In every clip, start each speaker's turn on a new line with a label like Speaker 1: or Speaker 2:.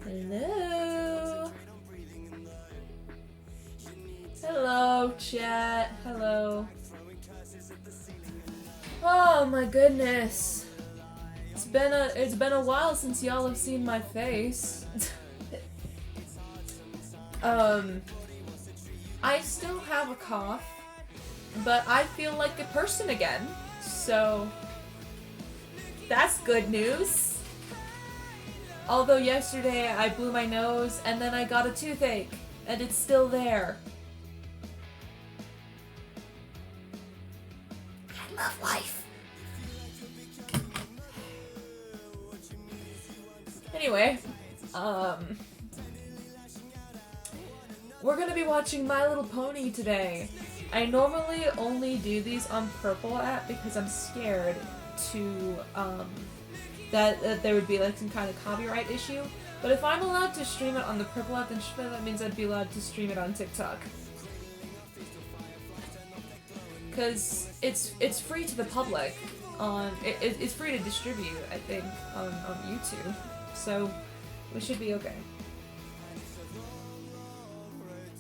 Speaker 1: Hello. Hello, chat. Hello. Oh my goodness. It's been a while since y'all have seen my face. I still have a cough, but I feel like a person again. So that's good news. Although yesterday I blew my nose and then I got a toothache and it's still there. I love life. Anyway, we're gonna be watching My Little Pony today. I normally only do these on Purple app because I'm scared to, that there would be like some kind of copyright issue. But if I'm allowed to stream it on the Purple app, then surely that means I'd be allowed to stream it on TikTok. Because it's free to the public on, it's free to distribute, I think, on YouTube. So we should be okay.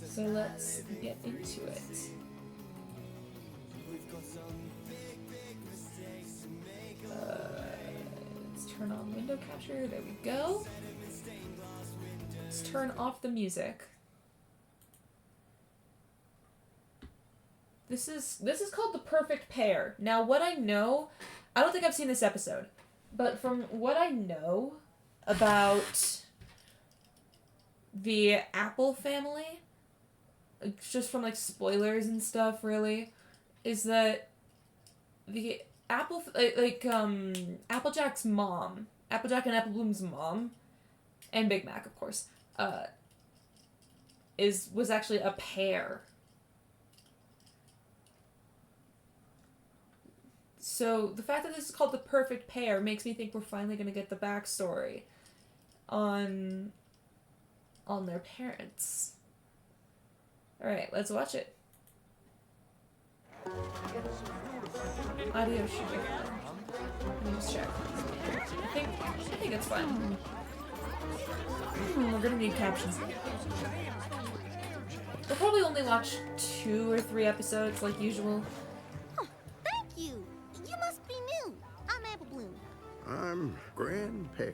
Speaker 1: So let's get into it. Let's turn on window capture. There we go. Let's turn off the music. This is called The Perfect Pair. Now, what I know, I don't think I've seen this episode, but from what I know about the Apple family, just from like spoilers and stuff, really, is that the Applejack's mom, Applejack and Apple Bloom's mom, and Big Mac, of course, was actually a pair. So the fact that this is called The Perfect Pair makes me think we're finally gonna get the backstory on their parents. Alright, let's watch it. Audio should be fine. Let me just check. I think it's fine. We're gonna need captions. We'll probably only watch 2 or 3 episodes like usual.
Speaker 2: Oh, thank you! You must be new. I'm Apple Bloom.
Speaker 3: I'm Grandpair.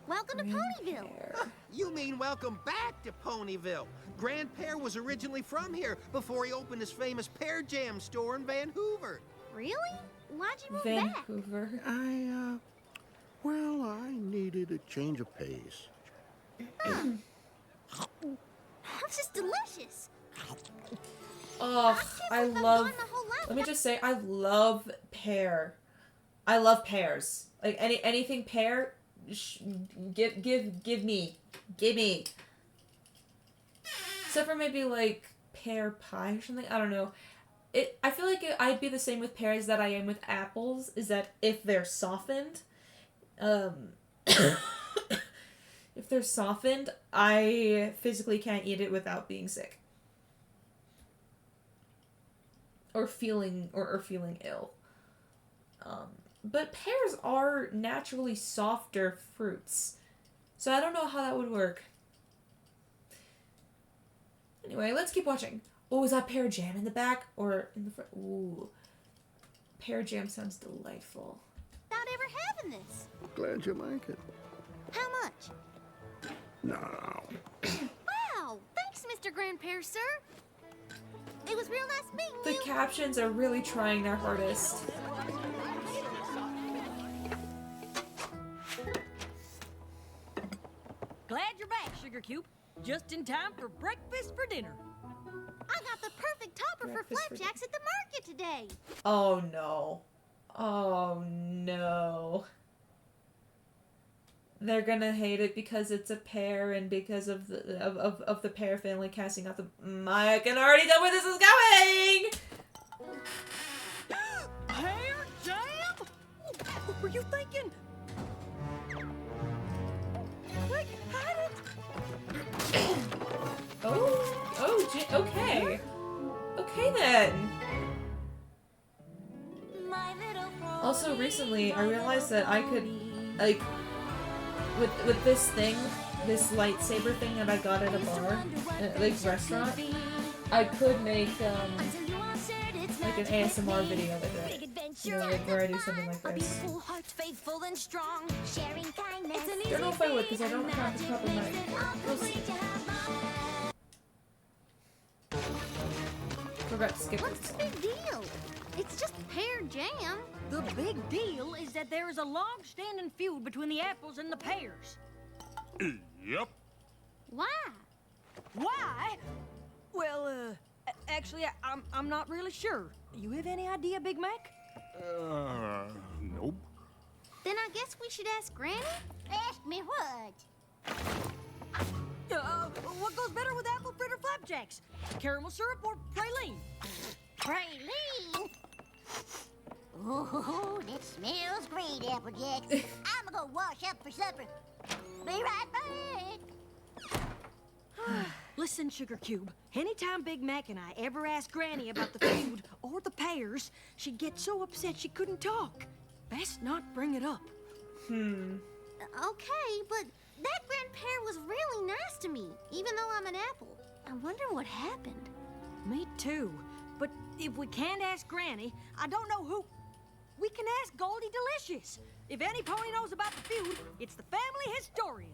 Speaker 2: Welcome to Ponyville.
Speaker 4: You mean welcome back to Ponyville. Grandpair was originally from here before he opened his famous Pear Jam store in Vancouver.
Speaker 2: Really? Why'd you move back?
Speaker 1: Vancouver.
Speaker 3: Well, I needed a change of pace.
Speaker 2: This is delicious.
Speaker 1: Oh, let me just say, I love pear. I love pears. Like, anything pear, give me. Except for maybe, like, pear pie or something. I don't know. I feel like I'd be the same with pears that I am with apples, is that if they're softened, if they're softened, I physically can't eat it without being sick. Or feeling ill. But pears are naturally softer fruits. So I don't know how that would work. Anyway, let's keep watching. Oh, is that pear jam in the back or in the front? Ooh. Pear jam sounds delightful.
Speaker 2: Without ever having this.
Speaker 3: Glad you like it.
Speaker 2: How much?
Speaker 3: No.
Speaker 2: Wow! Thanks, Mr. Grandpair, sir. It was real nice meeting
Speaker 1: The
Speaker 2: you.
Speaker 1: captions are really trying their hardest.
Speaker 5: Glad you're back, Sugar Cube. Just in time for breakfast for dinner.
Speaker 2: I got the perfect topper for flapjacks at the market today.
Speaker 1: Oh no. Oh no. They're gonna hate it because it's a pear and because of the pear family casting out the. I can already tell where this is going.
Speaker 5: Pear jam? What were you thinking? Quick, hide it!
Speaker 1: Okay. Okay then. Also, recently I realized that I could, like, with this thing, this lightsaber thing that I got at a bar, like restaurant, I could make like an ASMR video with it. You know, like where I do something like this. Don't know if I would because I don't have the proper mic. We'll see. Forgot to skip
Speaker 2: What's
Speaker 1: this
Speaker 2: the
Speaker 1: one.
Speaker 2: big deal? It's just pear jam.
Speaker 5: The big deal is that there is a long-standing feud between the apples and the pears.
Speaker 6: Yep.
Speaker 2: Why?
Speaker 5: Why? Well, actually, I'm not really sure. You have any idea, Big Mac?
Speaker 6: Nope.
Speaker 2: Then I guess we should ask Granny? Ask me what?
Speaker 5: What goes better with apple fritter flapjacks? Caramel syrup or praline?
Speaker 2: Praline? Oh, that smells great, Applejack. I'm gonna go wash up for supper. Be right back.
Speaker 5: Listen, Sugar Cube. Anytime Big Mac and I ever asked Granny about the feud or the pears, she'd get so upset she couldn't talk. Best not bring it up.
Speaker 2: Okay, but that grandparent was really nice to me, even though I'm an apple. I wonder what happened.
Speaker 5: Me too. But if we can't ask Granny, I don't know who. We can ask Goldie Delicious. If any pony knows about the feud, it's the family historian.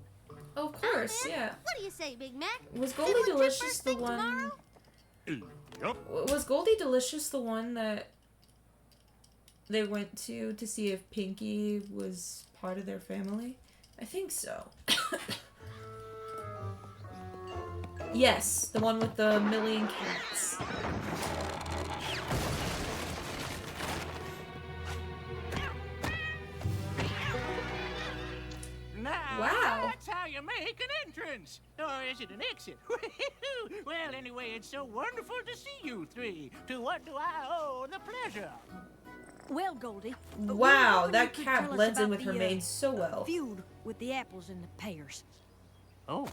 Speaker 1: Oh, of course, yeah.
Speaker 2: What do you say, Big Mac?
Speaker 1: Was
Speaker 2: See you
Speaker 1: Goldie
Speaker 2: on
Speaker 1: Delicious
Speaker 2: first
Speaker 1: the
Speaker 2: thing
Speaker 1: one?
Speaker 2: tomorrow?
Speaker 6: Yep.
Speaker 1: Was Goldie Delicious the one that they went to see if Pinky was part of their family? I think so. Yes, the one with the million cats.
Speaker 7: Now,
Speaker 1: Wow.
Speaker 7: that's how you make an entrance. Or is it an exit? Well, anyway, it's so wonderful to see you three. To what do I owe the pleasure?
Speaker 5: Well, Goldie. we were
Speaker 1: Wow,
Speaker 5: hoping
Speaker 1: that
Speaker 5: you could
Speaker 1: cat
Speaker 5: tell us
Speaker 1: blends in
Speaker 5: about
Speaker 1: with her
Speaker 5: the,
Speaker 1: mane so well.
Speaker 5: feud with the apples and the pears.
Speaker 7: Oh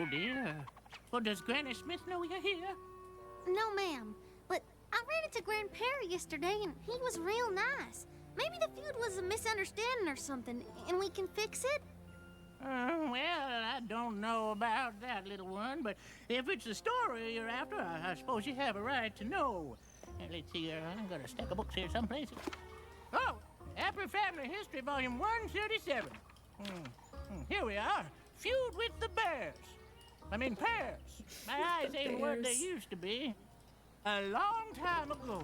Speaker 7: dear. Well, does Granny Smith know you're here?
Speaker 2: No, ma'am. But I ran into Grandpa yesterday, and he was real nice. Maybe the feud was a misunderstanding or something, and we can fix it?
Speaker 7: Well, I don't know about that, little one, but if it's the story you're after, I suppose you have a right to know. Let's see, I've got a stack of books here someplace. Oh, Apple Family History, Volume 137. Here we are. Feud with the bears. I mean pears. My eyes ain't what they used to be. A long time ago,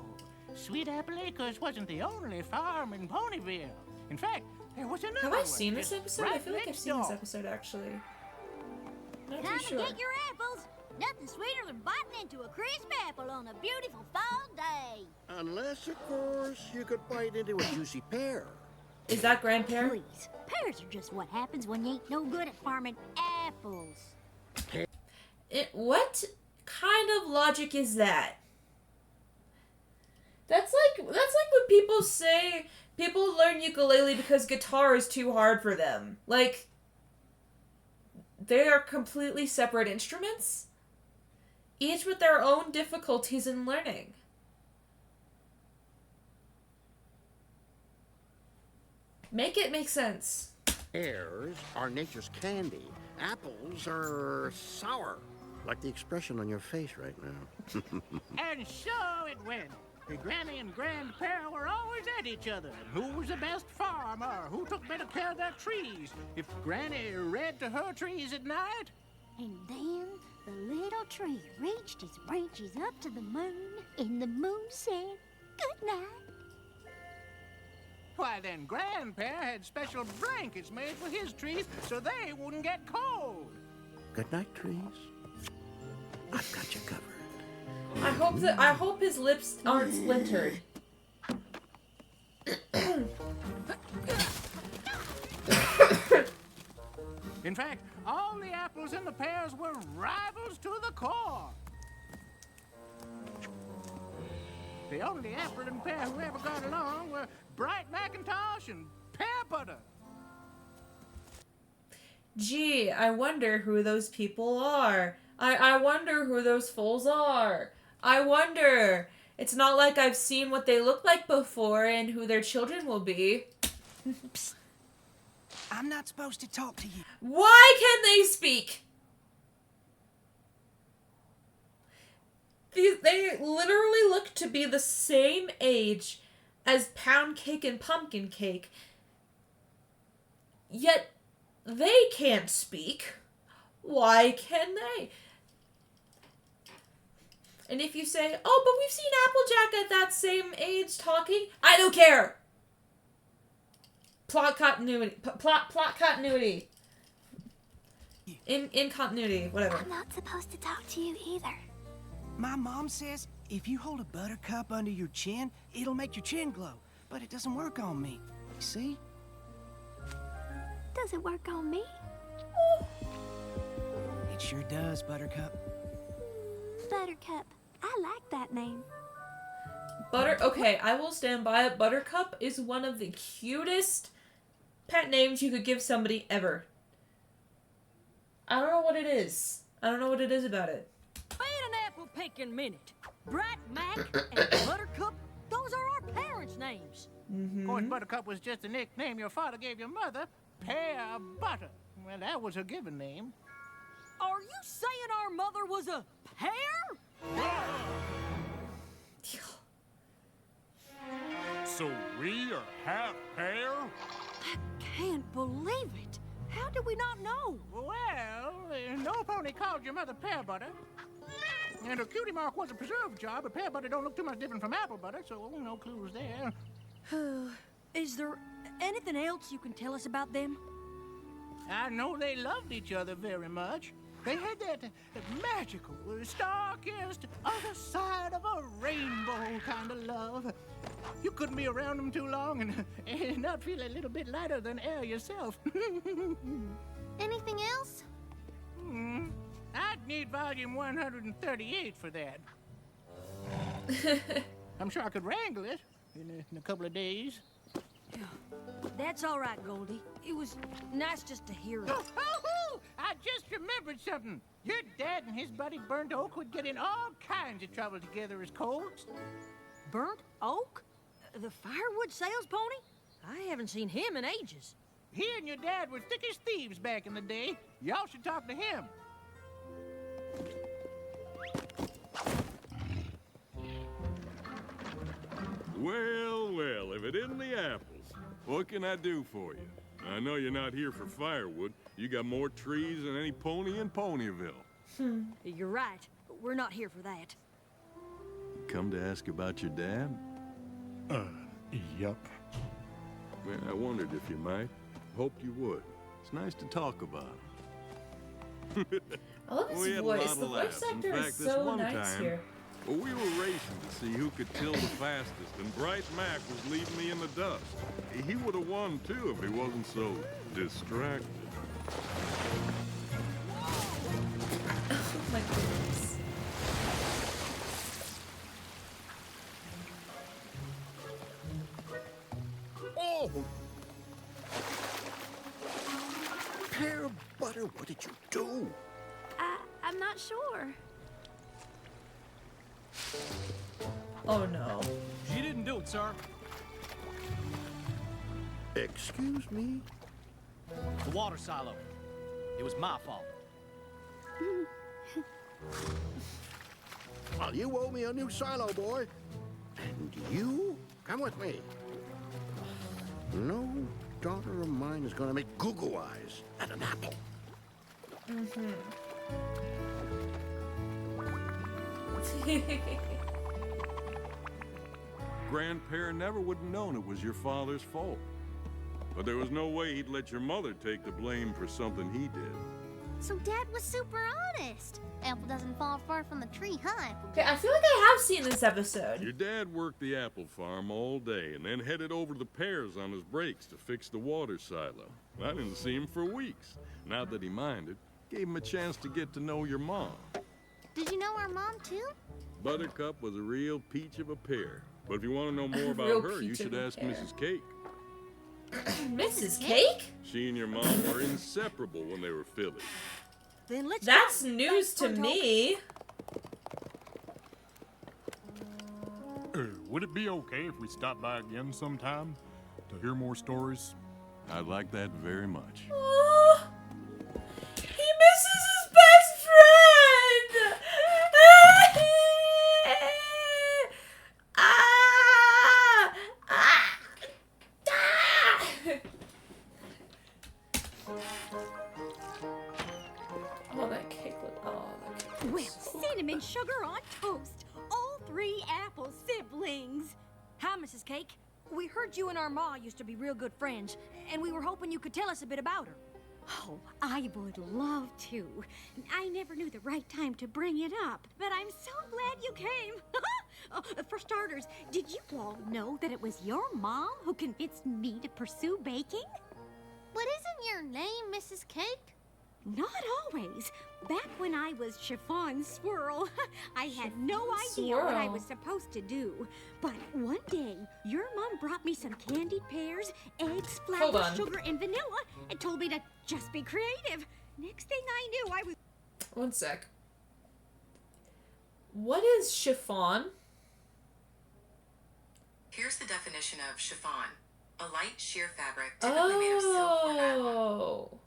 Speaker 7: Sweet Apple Acres wasn't the only farm in Ponyville. In fact, there was another
Speaker 1: Have
Speaker 7: one
Speaker 1: I seen this
Speaker 7: just
Speaker 1: episode? I
Speaker 7: right
Speaker 1: feel like I've
Speaker 7: next
Speaker 1: seen this
Speaker 7: door.
Speaker 1: episode actually. Not
Speaker 2: Time
Speaker 1: too sure.
Speaker 2: to get your apples. Nothing sweeter than biting into a crisp apple on a beautiful fall day.
Speaker 3: Unless, of course, you could bite into a juicy pear.
Speaker 1: Is that grandparent?
Speaker 2: Please, pears are just what happens when you ain't no good at farming apples.
Speaker 1: What kind of logic is that? That's like when people say people learn ukulele because guitar is too hard for them. Like, they are completely separate instruments, each with their own difficulties in learning. Make it make sense.
Speaker 3: Pears are nature's candy. Apples are sour. Like the expression on your face right now.
Speaker 7: And so it went. The Granny and Grandpa were always at each other. Who was the best farmer? Who took better care of their trees? If Granny read to her trees at night?
Speaker 2: And then the little tree reached its branches up to the moon, and the moon said, "Good night."
Speaker 7: Why, then Grandpa had special blankets made for his trees so they wouldn't get cold.
Speaker 3: Good night, trees. I've got you covered.
Speaker 1: I hope his lips aren't splintered.
Speaker 7: In fact, all the apples and the pears were rivals to the core. The only apple and pear who ever got along were Bright Macintosh and Pear Butter.
Speaker 1: Gee, I wonder who those people are. I wonder who those fools are. I wonder. It's not like I've seen what they look like before and who their children will be.
Speaker 8: I'm not supposed to talk to you.
Speaker 1: Why can they speak? They literally look to be the same age as Pound Cake and Pumpkin Cake, yet they can't speak. Why can they? And if you say, oh, but we've seen Applejack at that same age talking, I don't care. Plot continuity. Plot continuity. In continuity, whatever.
Speaker 2: I'm not supposed to talk to you either.
Speaker 8: My mom says if you hold a buttercup under your chin, it'll make your chin glow. But it doesn't work on me. See?
Speaker 2: Does it work on me?
Speaker 8: It sure does, Buttercup.
Speaker 2: Buttercup. I like that name.
Speaker 1: Okay, I will stand by it. Buttercup is one of the cutest pet names you could give somebody ever. I don't know what it is. I don't know what it is about it.
Speaker 5: Wait an apple picking minute. Bright Mac and Buttercup, those are our parents' names.
Speaker 7: Of course, Buttercup was just a nickname your father gave your mother, Pear Butter. Well, that was her given name.
Speaker 5: Are you saying our mother was a pear?
Speaker 6: So we are half pear?
Speaker 5: I can't believe it. How did we not know?
Speaker 7: Well, no pony called your mother Pear Butter. And her cutie mark was a preserved jar, but pear butter don't look too much different from apple butter, so no clues there.
Speaker 5: Is there anything else you can tell us about them?
Speaker 7: I know they loved each other very much. They had that magical, star-kissed, other side of a rainbow kind of love. You couldn't be around them too long and not feel a little bit lighter than air yourself.
Speaker 2: Anything else?
Speaker 7: I'd need volume 138 for that. I'm sure I could wrangle it in a couple of days.
Speaker 5: That's all right, Goldie. It was nice just to hear it.
Speaker 7: I just remembered something. Your dad and his buddy Burnt Oak would get in all kinds of trouble together as colts.
Speaker 5: Burnt Oak? The firewood sales pony? I haven't seen him in ages.
Speaker 7: He and your dad were thick as thieves back in the day. Y'all should talk to him.
Speaker 6: Well, well, if it isn't the apples, what can I do for you? I know you're not here for firewood. You got more trees than any pony in Ponyville.
Speaker 5: You're right. We're not here for that.
Speaker 6: Come to ask about your dad? Yep. Well, I wondered if you might. Hoped you would. It's nice to talk about him.
Speaker 1: I love his
Speaker 6: We had a
Speaker 1: voice.
Speaker 6: lot of
Speaker 1: The voice
Speaker 6: laughs. In
Speaker 1: actor is
Speaker 6: fact, this
Speaker 1: so
Speaker 6: one
Speaker 1: nice
Speaker 6: time,
Speaker 1: here.
Speaker 6: well, we were racing to see who could till the fastest, and Bright Mac was leaving me in the dust. He would have won, too, if he wasn't so distracted.
Speaker 1: Oh my goodness.
Speaker 3: Oh! Pear Butter, what did you do?
Speaker 2: I'm not sure.
Speaker 1: Oh no.
Speaker 9: She didn't do it, sir.
Speaker 3: Excuse me?
Speaker 9: The water silo. It was my fault.
Speaker 3: Well, you owe me a new silo, boy. And you? Come with me. No daughter of mine is gonna make goo-goo eyes at an apple.
Speaker 6: Grandpa never would have known it was your father's fault. But there was no way he'd let your mother take the blame for something he did.
Speaker 2: So Dad was super honest. Apple doesn't fall far from the tree, huh, Apple?
Speaker 1: Okay, I feel like I have seen this episode.
Speaker 6: Your dad worked the apple farm all day and then headed over to the pears on his breaks to fix the water silo. I didn't see him for weeks. Not that he minded. Gave him a chance to get to know your mom.
Speaker 2: Did you know our mom, too?
Speaker 6: Buttercup was a real peach of a pear. But if you want to know more about
Speaker 1: Real
Speaker 6: her, you
Speaker 1: peach of
Speaker 6: should
Speaker 1: a
Speaker 6: ask
Speaker 1: pear.
Speaker 6: Mrs. Cake.
Speaker 1: Mrs. Cake?
Speaker 6: She and your mom were inseparable when they were fillies.
Speaker 5: Then let's
Speaker 1: That's
Speaker 5: go.
Speaker 1: news to
Speaker 5: Burnt Oak.
Speaker 1: me.
Speaker 6: Would it be okay if we stopped by again sometime to hear more stories? I'd like that very much.
Speaker 1: Oh, he misses his best friend! Ah! Ah! Ah! Oh, that cake look. Oh, that cake
Speaker 5: Well,
Speaker 1: looks so
Speaker 5: cinnamon sugar on toast. All 3 Apple siblings. Hi, Mrs. Cake. We heard you and our ma used to be real good friends, and we were hoping you could tell us a bit about her.
Speaker 10: Oh, I would love to. I never knew the right time to bring it up, but I'm so glad you came. For starters, did you all know that it was your mom who convinced me to pursue baking?
Speaker 2: What isn't your name, Mrs. Cake?
Speaker 10: Not always. Back when I was Chiffon Swirl, I had no idea what I was supposed to do. But one day, your mom brought me some candied pears, eggs, flour, sugar, and vanilla, and told me to just be creative. Next thing I knew, I was...
Speaker 1: One sec. What is chiffon?
Speaker 11: Here's the definition of chiffon. A light sheer fabric typically made of silk or nylon.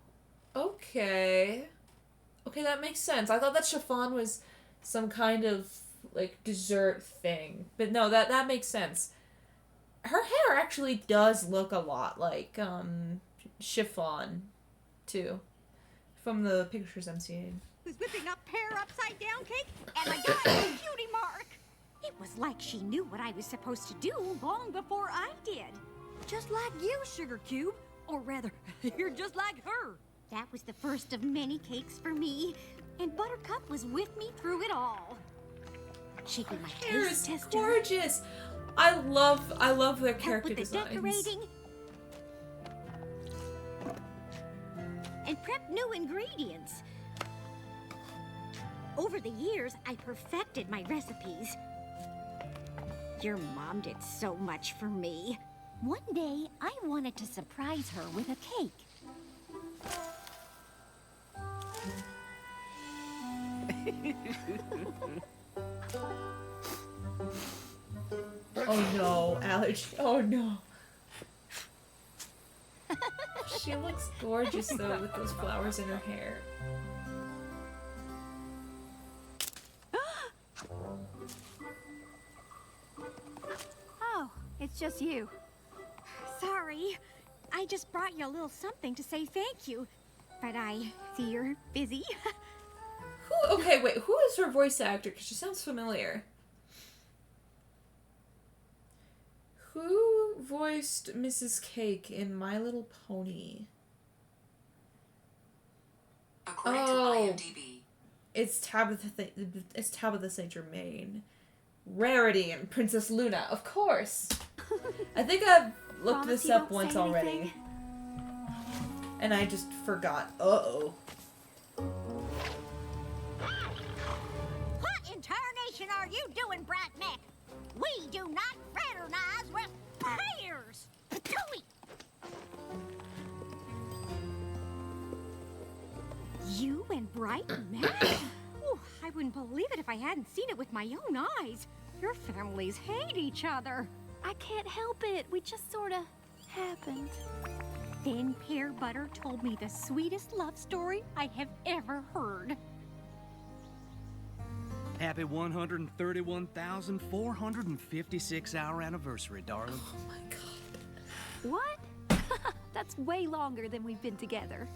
Speaker 1: Okay. Okay, that makes sense. I thought that chiffon was some kind of, like, dessert thing. But no, that makes sense. Her hair actually does look a lot like, chiffon, too. From the pictures I'm seeing.
Speaker 10: Was whipping up pear upside down cake, and I got a cutie mark. It was like she knew what I was supposed to do long before I did.
Speaker 5: Just like you, Sugar Cube. Or rather, you're just like her.
Speaker 10: That was the first of many cakes for me, and Buttercup was with me through it all. She'd be my
Speaker 1: Hair
Speaker 10: taste
Speaker 1: is
Speaker 10: tester.
Speaker 1: gorgeous. I love their character
Speaker 10: Help with the
Speaker 1: designs.
Speaker 10: decorating, and prep new ingredients. Over the years, I perfected my recipes. Your mom did so much for me. One day, I wanted to surprise her with a cake.
Speaker 1: Oh no, allergy. Oh no. She looks gorgeous though with those flowers in her hair.
Speaker 10: Oh, it's just you. Sorry. I just brought you a little something to say thank you. But I see you're busy.
Speaker 1: Okay, wait, who is her voice actor? Because she sounds familiar. Who voiced Mrs. Cake in My Little Pony?
Speaker 11: According to IMDb,
Speaker 1: it's Tabitha St. Germain, Rarity, and Princess Luna. Of course. I think I've looked this up once already, and I just forgot. Uh-oh.
Speaker 10: What in tarnation are you doing, Bright Mac? We do not fraternize with pears! You and Bright Mac? Oh, I wouldn't believe it if I hadn't seen it with my own eyes. Your families hate each other.
Speaker 2: I can't help it. We just sort of happened.
Speaker 10: Then Pear Butter told me the sweetest love story I have ever heard.
Speaker 8: Happy 131,456 hour anniversary, darling.
Speaker 1: Oh my god.
Speaker 2: What? That's way longer than we've been together.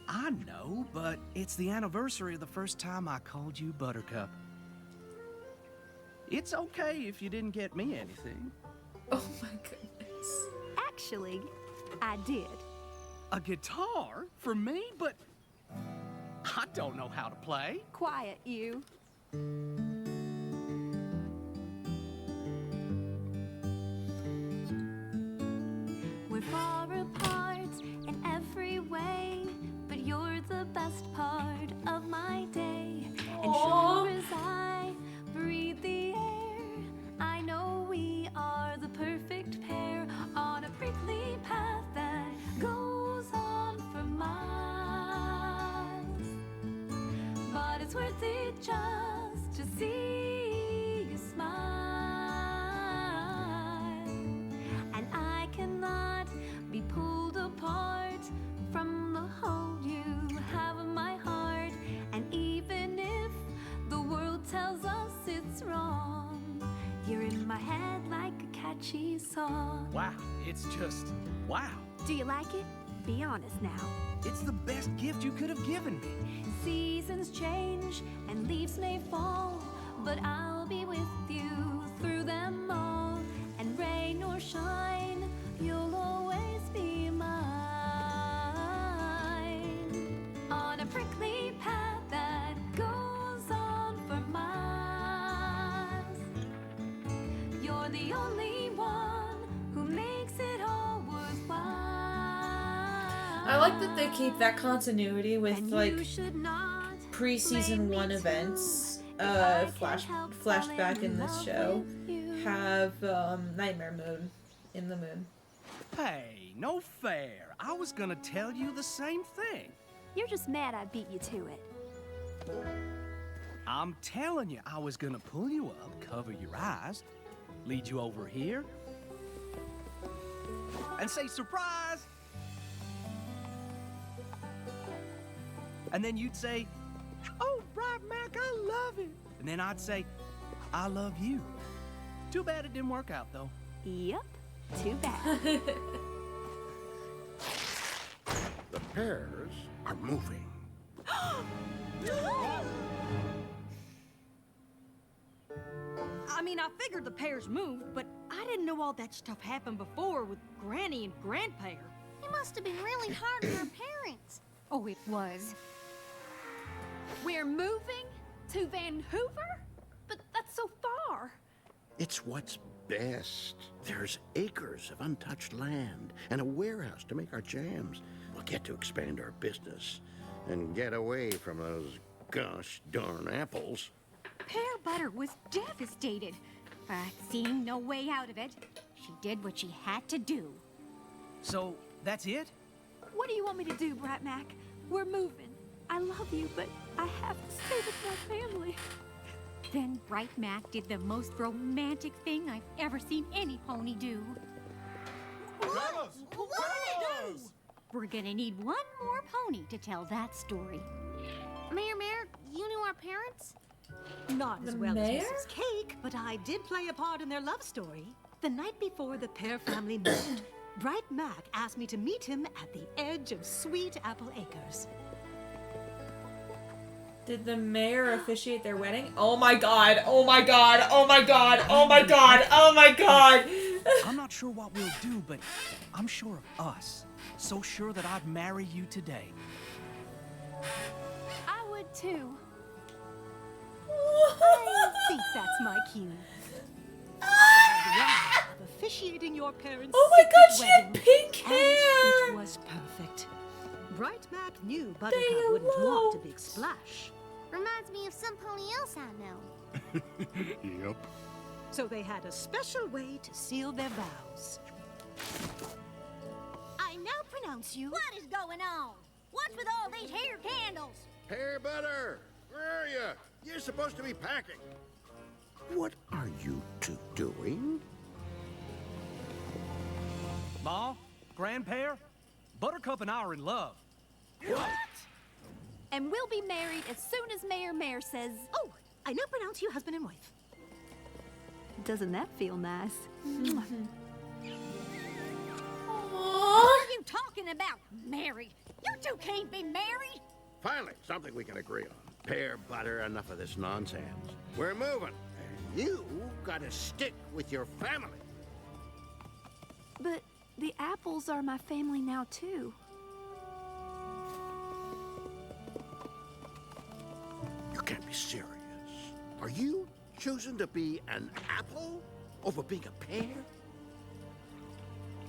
Speaker 8: I know, but it's the anniversary of the first time I called you Buttercup. It's okay if you didn't get me anything.
Speaker 1: Oh my goodness.
Speaker 2: Actually, I did.
Speaker 8: A guitar for me, but I don't know how to play.
Speaker 2: Quiet, you. We're far apart in every way, but you're the best part of my day. And sure as I breathe the air, I know we are the perfect pair on a prickly path that goes on for miles. But it's worth it just to see talk.
Speaker 8: Wow, it's just wow.
Speaker 2: Do you like it? Be honest now.
Speaker 8: It's the best gift you could have given me.
Speaker 2: Seasons change and leaves may fall, but I'll be with you through them all. And rain or shine, you'll always be mine. On a prickly path that goes on for miles, you're the only one who makes it all worthwhile.
Speaker 1: I like that they keep that continuity with
Speaker 2: And
Speaker 1: like
Speaker 2: you should not
Speaker 1: pre-season 1 events. Flashback in this show have Nightmare Moon in the moon.
Speaker 8: Hey, no fair. I was gonna tell you the same thing.
Speaker 2: You're just mad I beat you to it.
Speaker 8: I'm telling you, I was gonna pull you up, cover your eyes, lead you over here, and say surprise. And then you'd say, oh, Bright Mac, I love it. And then I'd say, I love you. Too bad it didn't work out, though.
Speaker 2: Yep, too bad.
Speaker 3: The pears are moving.
Speaker 5: I mean, I figured the pears moved, but I didn't know all that stuff happened before with Granny and Grandpa.
Speaker 10: It must have been really hard on our parents.
Speaker 2: Oh, it was. We're moving to Vancouver? But that's so far.
Speaker 3: It's what's best. There's acres of untouched land and a warehouse to make our jams. We'll get to expand our business and get away from those gosh darn apples.
Speaker 10: Pear Butter was devastated, but seeing no way out of it, she did what she had to do.
Speaker 8: So, that's it?
Speaker 2: What do you want me to do, Bright Mac? We're moving. I love you, but I have to stay with my family.
Speaker 10: Then Bright Mac did the most romantic thing I've ever seen any pony do.
Speaker 6: What did it do?
Speaker 10: We're gonna need one more pony to tell that story.
Speaker 12: Mayor, you knew our parents?
Speaker 5: Not as
Speaker 1: The
Speaker 5: well
Speaker 1: mayor?
Speaker 5: as Mrs. Cake, but I did play a part in their love story. The night before the Pear family moved, Bright Mac asked me to meet him at the edge of Sweet Apple Acres.
Speaker 1: Did the mayor officiate their wedding? Oh my god, oh my god, oh my god, oh my god, oh my god!
Speaker 8: I'm not sure what we'll do, but I'm sure of us. So sure that I'd marry you today.
Speaker 2: I would too.
Speaker 5: I think that's my cue. I had the honor of officiating your parents'
Speaker 1: Oh my god, she
Speaker 5: secret
Speaker 1: had
Speaker 5: wedding,
Speaker 1: pink
Speaker 5: and
Speaker 1: hair!
Speaker 5: it was perfect. Bright Mac knew Buttercup
Speaker 1: They
Speaker 5: wouldn't want a
Speaker 1: eloped.
Speaker 5: big splash,
Speaker 12: Reminds me of some pony else I know.
Speaker 6: Yep.
Speaker 5: so they had a special way to seal their vows.
Speaker 12: I now pronounce you.
Speaker 10: What is going on? What's with all these hair candles?
Speaker 3: Pear Butter, where are you? You're supposed to be packing. What are you two doing?
Speaker 8: Ma, Grandpa, Buttercup and I are in love.
Speaker 3: What?
Speaker 2: And we'll be married as soon as Mayor says,
Speaker 5: Oh, I now pronounce you husband and wife.
Speaker 2: doesn't that feel nice?
Speaker 10: What are you talking about, married? You two can't be married.
Speaker 3: Finally, something we can agree on. Pear Butter, enough of this nonsense. We're moving. And you gotta stick with your family.
Speaker 2: But the apples are my family now too.
Speaker 3: You can't be serious. Are you choosing to be an apple over being a pear?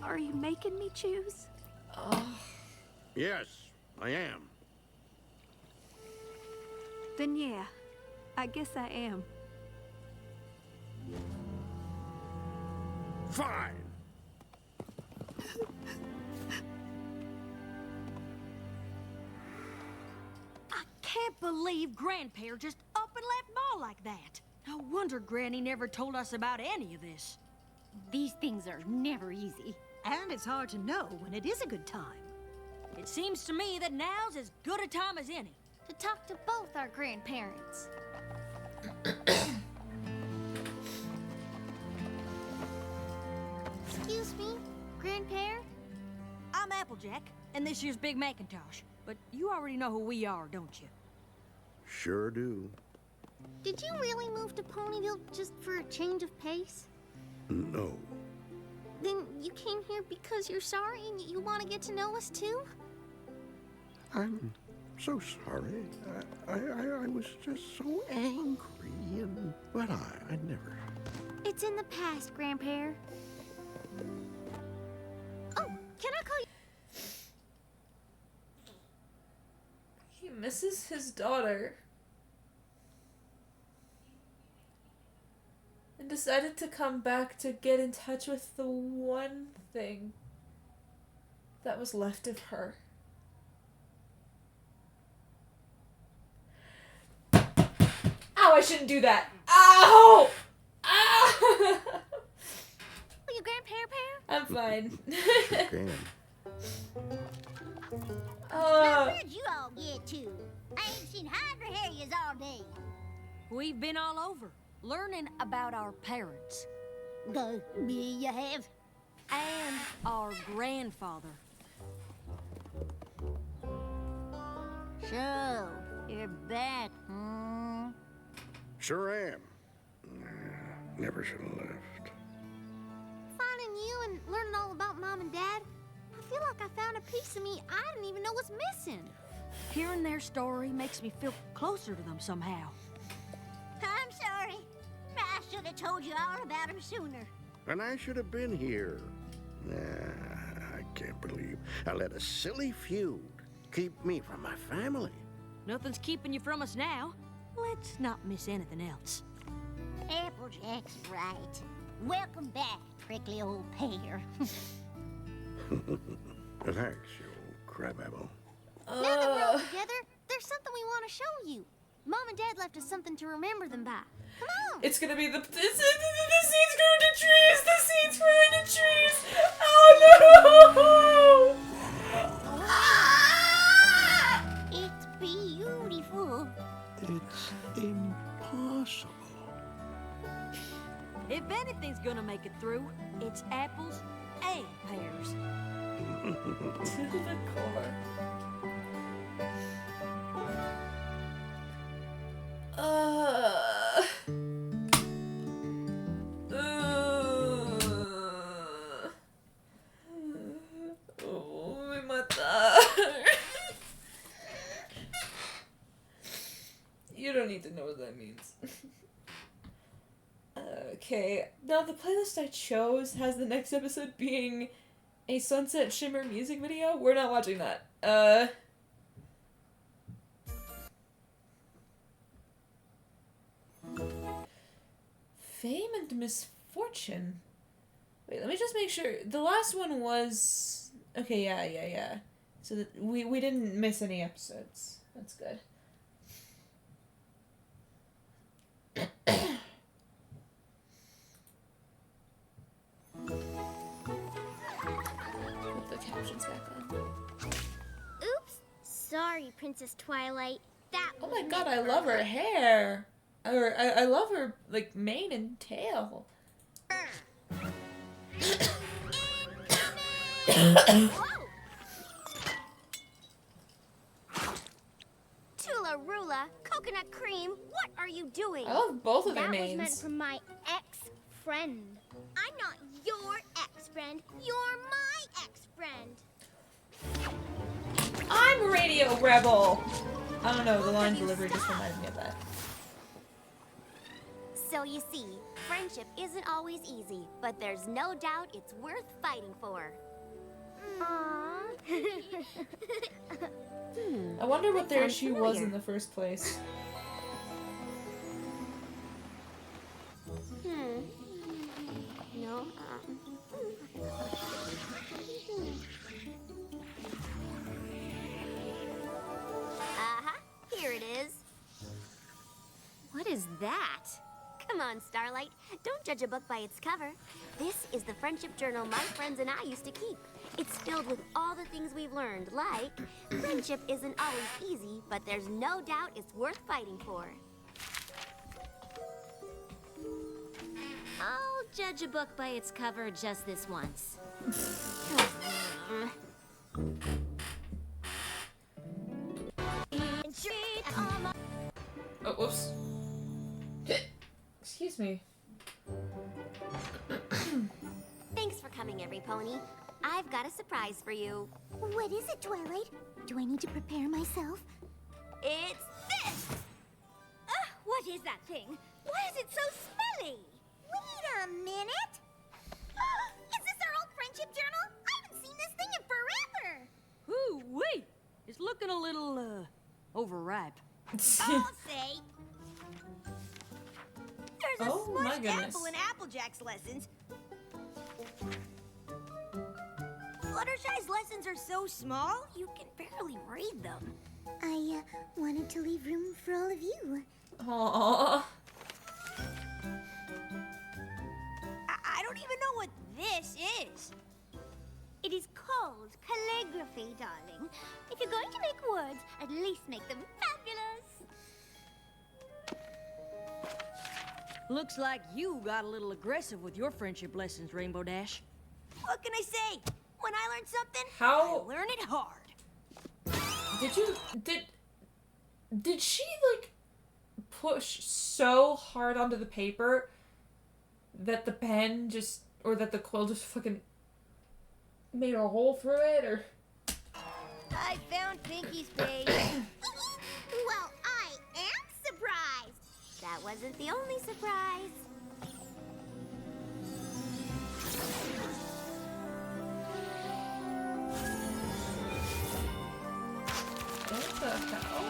Speaker 2: Are you making me choose?
Speaker 3: Yes, I am.
Speaker 2: Then yeah, I guess I am.
Speaker 3: Fine.
Speaker 5: I can't believe Grandpa just up and left Ma like that. No wonder Granny never told us about any of this.
Speaker 10: These things are never easy.
Speaker 5: And it's hard to know when it is a good time. It seems to me that now's as good a time as any.
Speaker 12: To talk to both our grandparents. Excuse introduce me, Grandpere?
Speaker 5: I'm Applejack, and this year's Big Macintosh. But you already know who we are, don't you?
Speaker 3: Sure do.
Speaker 12: Did you really move to Ponyville just for a change of pace?
Speaker 3: No.
Speaker 12: Then you came here because you're sorry and you want to get to know us too?
Speaker 3: I'm so sorry. I was just so angry, but I never...
Speaker 12: It's in the past, Grandpere. Oh, can I call you?
Speaker 1: He misses his daughter. And decided to come back to get in touch with the one thing that was left of her. Ow, I shouldn't do that. Ow! Ow!
Speaker 12: Are you Grandpere?
Speaker 1: I'm fine.
Speaker 3: Can.
Speaker 12: Now, where'd you all get to? I ain't seen Hydra Harriers all day.
Speaker 5: We've been all over, learning about our parents.
Speaker 12: You have?
Speaker 5: And our grandfather.
Speaker 12: So, you're back, hmm?
Speaker 3: Sure am. Never should have left.
Speaker 12: Finding you and learning all about Mom and Dad, I feel like I found a piece of me I didn't even know was missing.
Speaker 5: Hearing their story makes me feel closer to them somehow.
Speaker 12: I'm sorry. I should have told you all about them sooner.
Speaker 3: And I should have been here. I can't believe I let a silly feud keep me from my family.
Speaker 5: Nothing's keeping you from us now. Let's not miss anything else.
Speaker 12: Applejack's right. Welcome back, prickly old pear.
Speaker 3: Thanks, you old crabapple.
Speaker 12: Now that we're all together, there's something we want to show you. Mom and Dad left us something to remember them by. Come on.
Speaker 1: It's gonna be the seeds grew into trees. The seeds grew into trees. Oh no!
Speaker 12: It's beautiful.
Speaker 3: It's impossible.
Speaker 5: If anything's gonna make it through, it's apples and pears.
Speaker 1: To the core. Oh, me mata. You don't need to know what that means. Okay, now the playlist I chose has the next episode being a Sunset Shimmer music video. We're not watching that. Fame and misfortune. Wait, let me just make sure. The last one was... Okay, yeah. So that we didn't miss any episodes. That's good. Put the captions back on.
Speaker 12: Oops. Sorry, Princess Twilight. That
Speaker 1: Oh my god, I love her hair. I love her, like, mane and tail.
Speaker 12: Tula Rula, coconut cream, what are you doing?
Speaker 1: I love both of their
Speaker 12: That was
Speaker 1: manes.
Speaker 12: meant for my ex-friend. I'm not your ex-friend. You're my ex-friend.
Speaker 1: I'm Radio Rebel! I don't know, the line delivery just reminded me of that.
Speaker 12: So you see, friendship isn't always easy, but there's no doubt it's worth fighting for. Aww.
Speaker 1: I wonder what their
Speaker 12: sounds
Speaker 1: issue was
Speaker 12: familiar.
Speaker 1: in the first place.
Speaker 12: No. Here it is. What is that? Come on, Starlight. Don't judge a book by its cover. This is the friendship journal my friends and I used to keep. It's filled with all the things we've learned, like friendship isn't always easy, but there's no doubt it's worth fighting for. Oh, Don't judge a book by its cover just this once.
Speaker 1: Oh, whoops. Excuse me.
Speaker 12: Thanks for coming, every pony. I've got a surprise for you.
Speaker 2: What is it, Twilight? Do I need to prepare myself?
Speaker 12: It's this!
Speaker 10: What is that thing? Why is it so smelly?
Speaker 2: Wait a minute! Is this our old friendship journal? I haven't seen this thing in forever!
Speaker 5: Ooh, wait! It's looking a little, overripe.
Speaker 2: I'll say.
Speaker 5: There's
Speaker 1: Oh, my goodness.
Speaker 5: apple in Applejack's lessons.
Speaker 2: Fluttershy's lessons are so small, you can barely read them. I wanted to leave room for all of you.
Speaker 1: Aww.
Speaker 5: I don't even know what this is.
Speaker 10: It is called calligraphy, darling. If you're going to make words, at least make them fabulous.
Speaker 5: Looks like you got a little aggressive with your friendship lessons, Rainbow Dash. What can I say? When I learn something,
Speaker 1: How-
Speaker 5: I learn it hard.
Speaker 1: Did she, like, push so hard onto the paper that the pen just, or that the quill just fucking made a hole through it, or?
Speaker 5: I found Pinky's page.
Speaker 2: Well, I am surprised.
Speaker 12: That wasn't the only surprise.
Speaker 1: What the hell?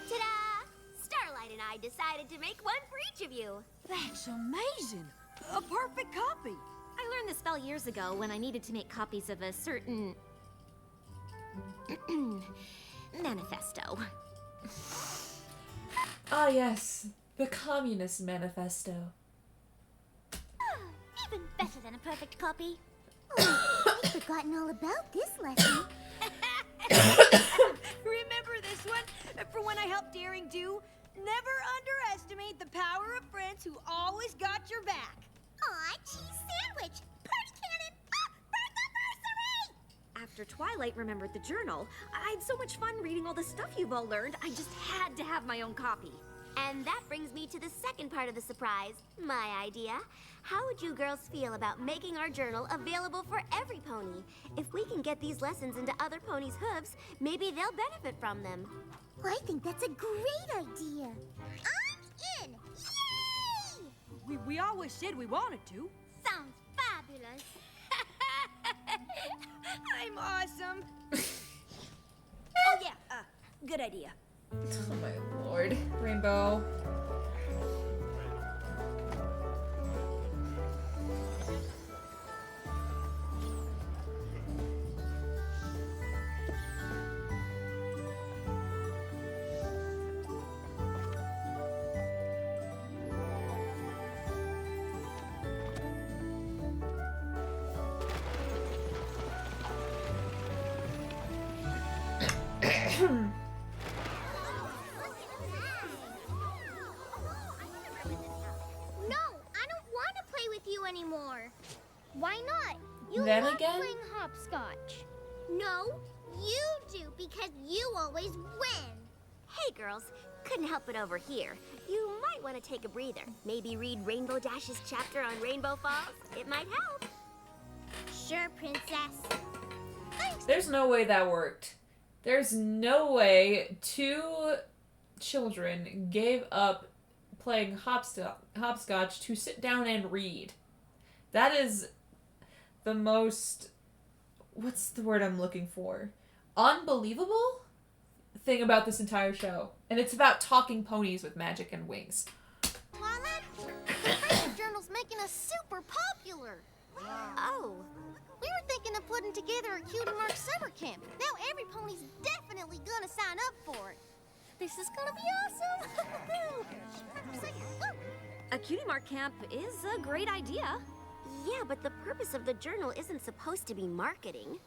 Speaker 12: Ta-da! Starlight and I decided to make one for each of you.
Speaker 5: That's amazing. A perfect copy.
Speaker 12: I learned the spell years ago when I needed to make copies of a certain manifesto.
Speaker 1: Ah, yes. The Communist Manifesto.
Speaker 10: Even better than a perfect copy.
Speaker 2: Oh, I'd forgotten all about this lesson.
Speaker 5: Remember this one? For when I helped Daring Do? Never underestimate the power of friends who always got your back.
Speaker 2: Aw, cheese sandwich! Party cannon! Ah, burn the
Speaker 12: After Twilight remembered the journal, I had so much fun reading all the stuff you've all learned, I just had to have my own copy. And that brings me to the second part of the surprise, my idea. How would you girls feel about making our journal available for every pony? If we can get these lessons into other ponies' hooves, maybe they'll benefit from them.
Speaker 2: I think that's a great idea. I'm in! Yay!
Speaker 5: We always said we wanted to.
Speaker 10: Sounds fabulous.
Speaker 5: I'm awesome. Oh yeah, good idea.
Speaker 1: Oh my lord. Rainbow.
Speaker 2: No, I don't want to play with you anymore. Why not? You
Speaker 1: Then
Speaker 2: love
Speaker 1: again?
Speaker 2: playing hopscotch. No, you do because you always win.
Speaker 12: Hey girls, couldn't help it over here. You might want to take a breather. Maybe read Rainbow Dash's chapter on Rainbow Falls. It might help.
Speaker 2: Sure, princess.
Speaker 1: There's no way that worked. There's no way two children gave up playing hopscotch to sit down and read. That is the most... what's the word I'm looking for? Unbelievable thing about this entire show. And it's about talking ponies with magic and wings.
Speaker 2: Twilight, the friendship journal's making us super popular.
Speaker 12: Oh.
Speaker 2: We were thinking of putting together a Cutie Mark summer camp. Now every pony's definitely gonna sign up for it. This is gonna be awesome.
Speaker 12: A Cutie Mark camp is a great idea. Yeah, but the purpose of the journal isn't supposed to be marketing.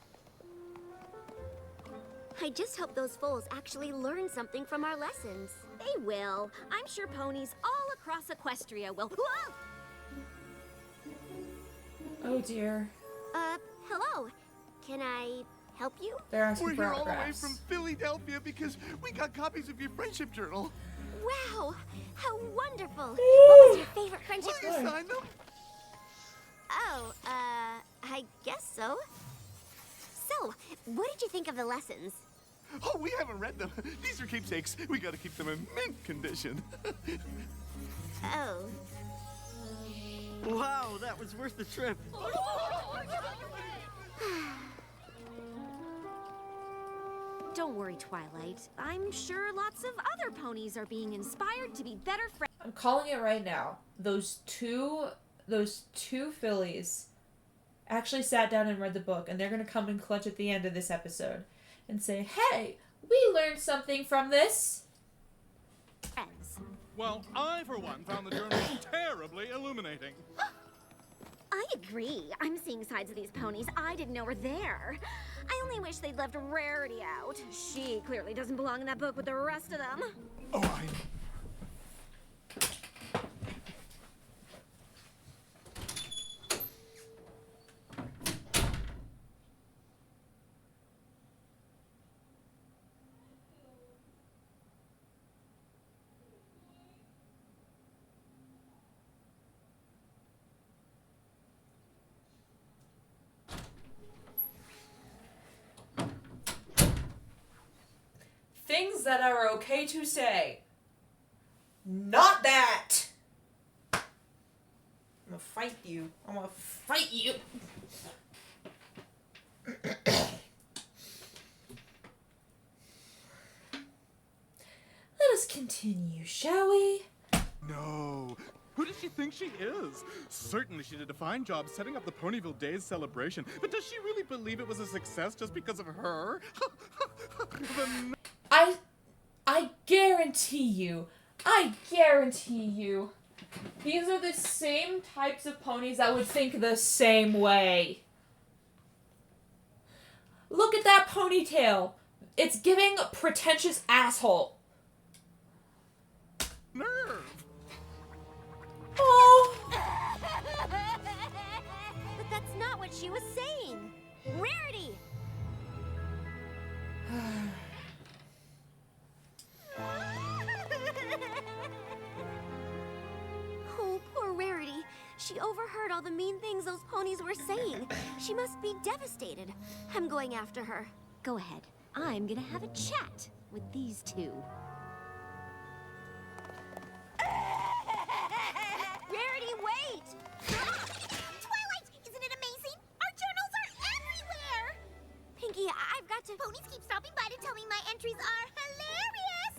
Speaker 12: I just hope those foals actually learn something from our lessons. They will. I'm sure ponies all across Equestria will. Whoa!
Speaker 1: Oh dear.
Speaker 12: Hello. Can I help you?
Speaker 1: They're asking
Speaker 13: We're
Speaker 1: for
Speaker 13: here all the way
Speaker 1: autographs.
Speaker 13: from Philadelphia because we got copies of your friendship journal.
Speaker 12: Wow, how wonderful. What was your favorite friendship?
Speaker 13: Will you sign them?
Speaker 12: Oh, I guess so. So, what did you think of the lessons?
Speaker 13: Oh, we haven't read them. These are keepsakes. We gotta keep them in mint condition.
Speaker 12: Oh.
Speaker 8: Wow, that was worth the trip.
Speaker 12: Don't worry, Twilight. I'm sure lots of other ponies are being inspired to be better friends.
Speaker 1: I'm calling it right now. Those two fillies actually sat down and read the book, and they're gonna come and clutch at the end of this episode and say, "Hey, we learned something from this."
Speaker 14: Well, I, for one, found the journal terribly illuminating.
Speaker 12: I agree. I'm seeing sides of these ponies I didn't know were there. I only wish they'd left Rarity out. She clearly doesn't belong in that book with the rest of them.
Speaker 13: Oh,
Speaker 1: Things that are okay to say. Not that. I'm gonna fight you. I'm gonna fight you. Let us continue, shall we?
Speaker 14: No. Who does she think she is? Certainly she did a fine job setting up the Ponyville Days celebration, but does she really believe it was a success just because of her?
Speaker 1: I guarantee you, these are the same types of ponies that would think the same way. Look at that ponytail. It's giving pretentious asshole.
Speaker 14: Nerve.
Speaker 1: Oh.
Speaker 12: But that's not what she was saying. Rarity! Oh, poor Rarity. She overheard all the mean things those ponies were saying. She must be devastated. I'm going after her. Go ahead. I'm gonna have a chat with these two. Rarity, wait!
Speaker 15: Twilight, isn't it amazing? Our journals are everywhere!
Speaker 12: Pinky, I've got to...
Speaker 15: Ponies keep stopping by to tell me my entries are hilarious!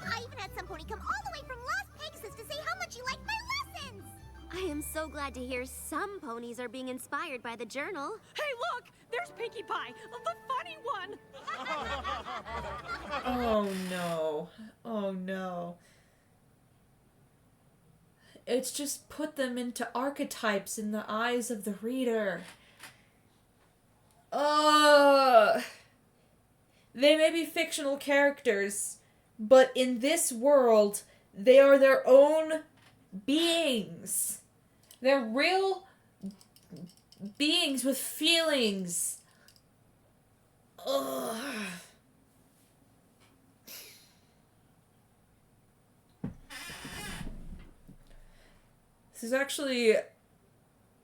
Speaker 15: I even had some pony come all the way from Las Pegasus to say how much he liked my lessons!
Speaker 12: I am so glad to hear some ponies are being inspired by the journal.
Speaker 5: Hey, look! There's Pinkie Pie, the funny one!
Speaker 1: Oh no. Oh no. It's just put them into archetypes in the eyes of the reader. Ugh. They may be fictional characters, but in this world, they are their own beings. They're real beings with feelings. Ugh. This is actually,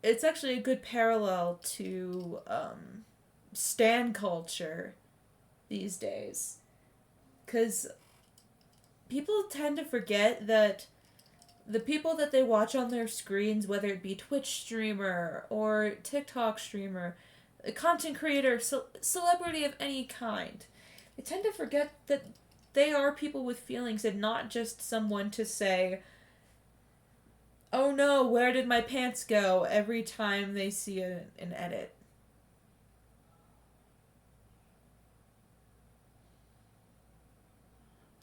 Speaker 1: it's actually a good parallel to stan culture these days. Because people tend to forget that the people that they watch on their screens, whether it be Twitch streamer or TikTok streamer, a content creator, celebrity of any kind, they tend to forget that they are people with feelings and not just someone to say, "Oh no, where did my pants go?" every time they see an edit.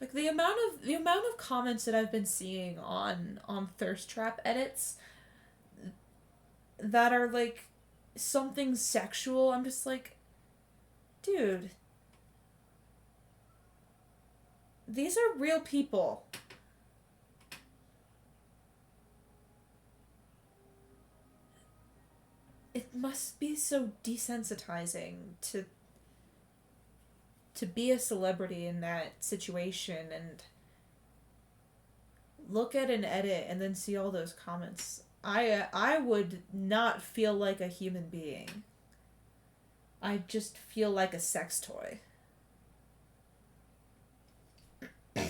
Speaker 1: Like the amount of comments that I've been seeing on thirst trap edits that are like something sexual, I'm just like, dude, These are real people. It must be so desensitizing to be a celebrity in that situation and look at an edit and then see all those comments. I would not feel like a human being. I just feel like a sex toy.
Speaker 12: Well,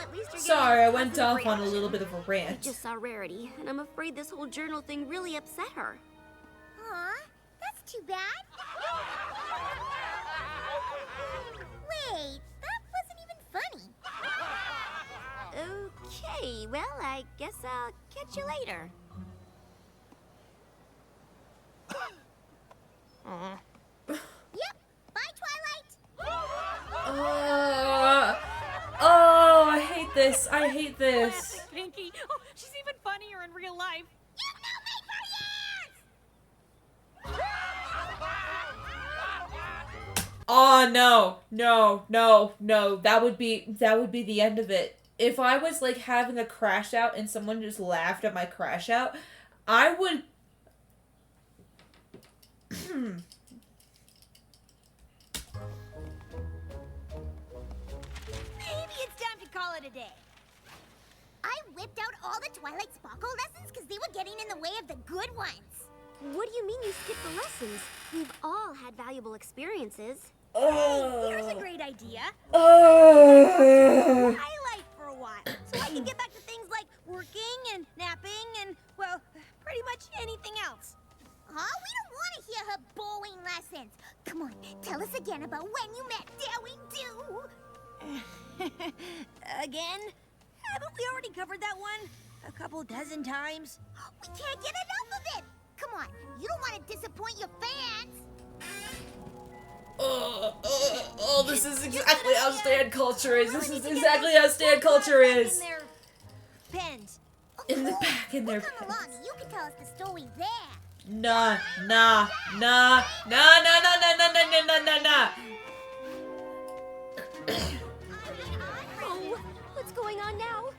Speaker 12: at least you're
Speaker 1: Sorry, I
Speaker 12: getting
Speaker 1: went
Speaker 12: positive
Speaker 1: off on a
Speaker 12: reaction.
Speaker 1: little bit of a
Speaker 12: I
Speaker 1: rant.
Speaker 12: just saw Rarity, and I'm afraid this whole journal thing really upset her.
Speaker 15: Aw, that's too bad. Wait, that wasn't even funny.
Speaker 12: Okay, well, I guess I'll catch you later.
Speaker 15: Yep, bye, Twilight.
Speaker 1: Oh, I hate this. I hate this.
Speaker 5: Pinky. Oh, she's even funnier in real life.
Speaker 1: Oh no, no, no, no. That would be the end of it. If I was like having a crash out and someone just laughed at my crash out, I would
Speaker 15: Maybe it's time to call it a day. I whipped out all the Twilight Sparkle lessons because they were getting in the way of the good ones.
Speaker 12: What do you mean you skipped the lessons? We've all had valuable experiences.
Speaker 15: Hey, here's a great idea.
Speaker 1: Oh.
Speaker 15: Twilight for a while, so I can get back to things like working and napping and, well, pretty much anything else. Huh? We don't want to hear her bowling lessons. Come on, tell us again about when you met Dowie Do.
Speaker 5: Again? Haven't we already covered that one? A couple dozen times?
Speaker 15: We can't get enough of it. Come on, you don't want to disappoint your fans.
Speaker 1: Oh, this is exactly how stand culture is. This is exactly how stand culture is.
Speaker 15: Pens.
Speaker 1: In the back in their
Speaker 15: Come along, you can tell us the story there.
Speaker 1: Nah.
Speaker 12: Oh, what's going on now?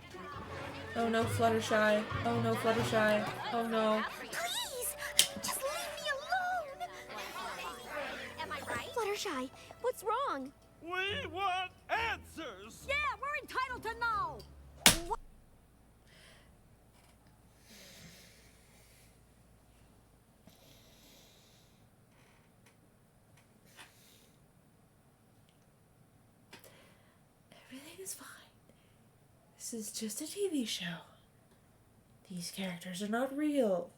Speaker 1: Oh no, Fluttershy. Oh no, Fluttershy. Oh no.
Speaker 15: Please, just leave me alone.
Speaker 12: Am I right? Fluttershy, what's wrong?
Speaker 13: We want answers!
Speaker 5: Yeah, we're entitled to know!
Speaker 1: Everything is fine. This is just a TV show. These characters are not real.